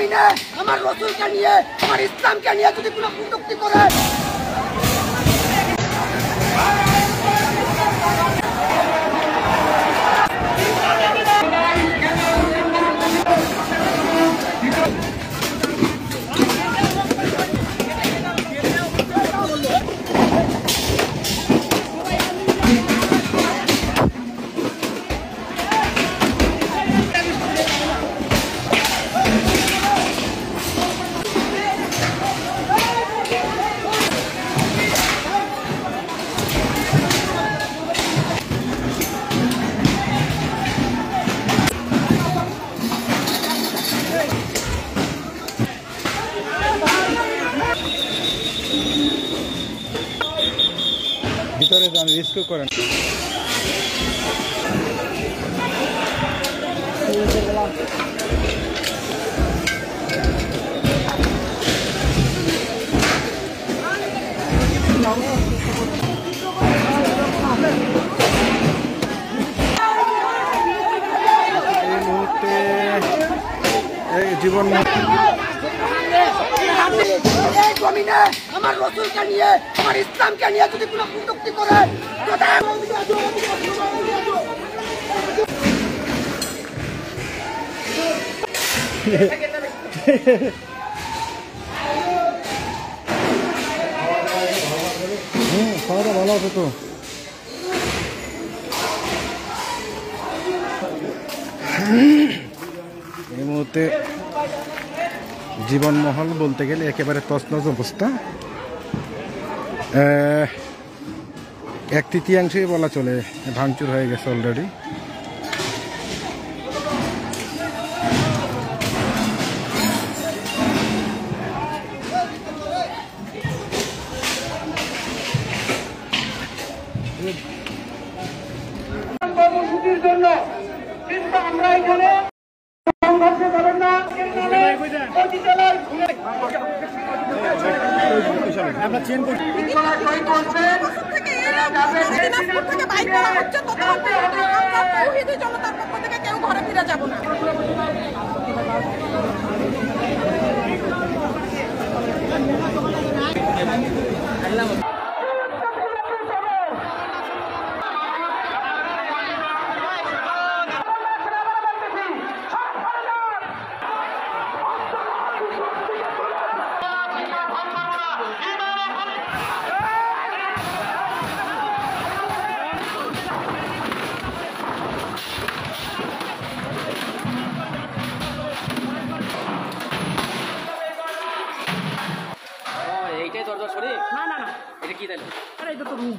জমিনে আমার রসুলকে নিয়ে আমার ইসলামকে নিয়ে যদি কোনো কটূক্তি করে ভিতরে যান, রিস্ক করেন। এই মুহূর্তে জীবন জমিনে আমার রসুলকে নিয়ে আমার ইসলামকে নিয়ে যদি কোনো কটূক্তি করে খাওয়াটা ভালো আছে তো। এই মুহূর্তে জীবনমহল বলতে গেলে একেবারে তছনছ অবস্থা। 1/3 বলা চলে ভাঙচুর হয়ে গেছে অলরেডি। কর্মসূচির জন্য কিন্তু আমরা এখানে সংঘর্ষ করেন না জনতার পক্ষ থেকে কেউ ঘরে ফিরে যাব না। এইটাই দরজা সরে না না না এটা কি তাহলে আরে এটা তো রুম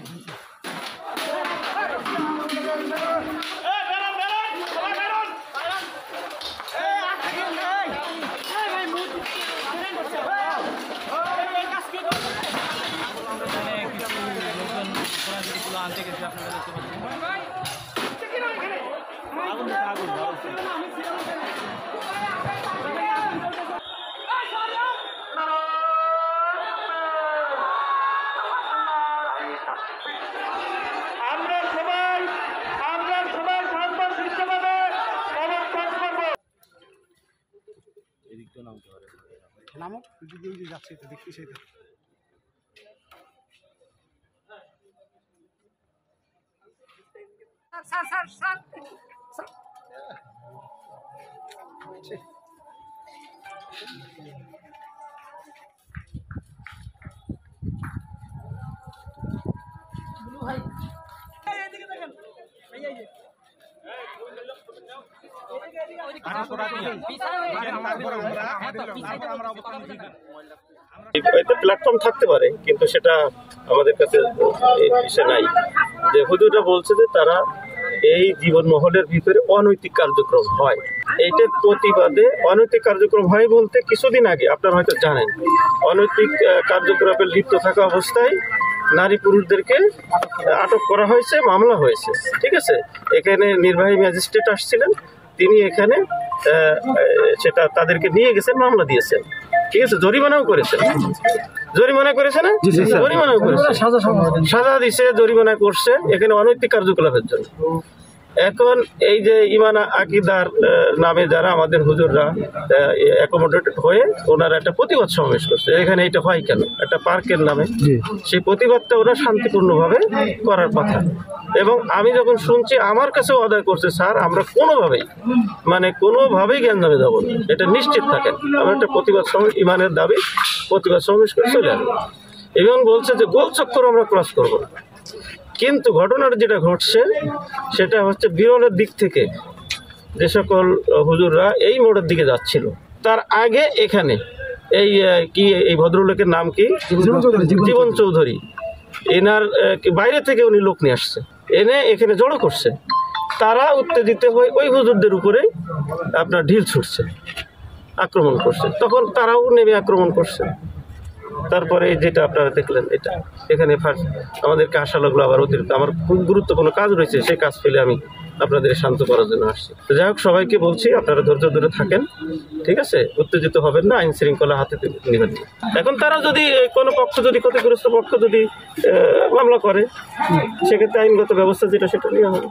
আনতে গেছি আপনারা দেখতে আমরা সবাই শান্ত শিষ্টভাবে অবস্থান করবো। এদিকটা নামতে পারে নামক যদি যাচ্ছে দেখি সেটা স্যার স্যার স্যার প্ল্যাটফর্ম থাকতে পারে, কিন্তু সেটা আমাদের কাছে এসে নাই। যে হুজুররা বলছে যে তারা এই জীবনমহলের ভিতরে অনৈতিক কার্যক্রম হয়, এইটার প্রতিবাদে অনৈতিক কার্যক্রম হয় বলতে কিছুদিন আগে আপনারা হয়তো জানেন অনৈতিক কার্যক্রমে লিপ্ত থাকা অবস্থায় নারী পুরুষদেরকে আটক করা হয়েছে, মামলা হয়েছে। ঠিক আছে, এখানে নির্বাহী ম্যাজিস্ট্রেট আসছিলেন, তিনি এখানে সেটা তাদেরকে নিয়ে গেছেন, মামলা দিয়েছেন। ঠিক আছে, জরিমানাও করেছেন, জরিমানা করেছে না, জরিমানাও করেছে, সাজা দিছে, জরিমানা করছে এখানে অনৈতিক কার্যকলাপের জন্য। এখন এই যে ইমান আকিদার নামে যারা আমাদের হুজুররা অ্যাকোমোডেটেড হয়ে ওনারা একটা প্রতিবাদ সমাবেশ করছে, এখানে এটা হয় কেন? একটা পার্কের নামে সেই প্রতিবাদটা ওরা শান্তিপূর্ণভাবে করার কথা। এবং আমি যখন শুনছি আমার কাছেও আদায় করছে, স্যার আমরা কোনোভাবেই গ্যাঞ্জামে যাবো না, এটা নিশ্চিত থাকেন। আমরা একটা প্রতিবাদ সমাবেশ, ইমানের দাবি প্রতিবাদ সমাবেশ করে চলে আসবো। এবং বলছে যে গোল চক্কর আমরা ক্রস করবো না। কিন্তু ঘটনাটা যেটা ঘটছে সেটা হচ্ছে বিরলের দিক থেকে যে সকল হুজুররা এই মোড়ের দিকে যাচ্ছিল, তার আগে এখানে এই ভদ্রলোকের নাম কি? জীবন চৌধুরী। এনার বাইরে থেকে উনি লোক নিয়ে আসছে, এনে এখানে জড়ো করছে। তারা উত্তেজিত হয়ে ওই হুজুরদের উপরে আপনার ঢিল ছুটছে, আক্রমণ করছে। তখন তারাও নেমে আক্রমণ করছে। তারপরে যেটা আপনারা দেখলেন, এটা এখানে ফার্স্ট আমাদেরকে আশা লাগলো আবার অতিরিক্ত আমার খুব গুরুত্বপূর্ণ কাজ রয়েছে, সেই কাজ ফেলে আমি আপনাদের শান্ত করার জন্য আসছি। তো যাই হোক, সবাইকে বলছি আপনারা ধৈর্য ধরে থাকেন, ঠিক আছে? উত্তেজিত হবেন না, আইন শৃঙ্খলা হাতে নেবেন। এখন তারা যদি কোনো পক্ষ, যদি ক্ষতিগ্রস্ত পক্ষ যদি মামলা করে, সেক্ষেত্রে আইনগত ব্যবস্থা যেটা সেটা নেওয়া হবে।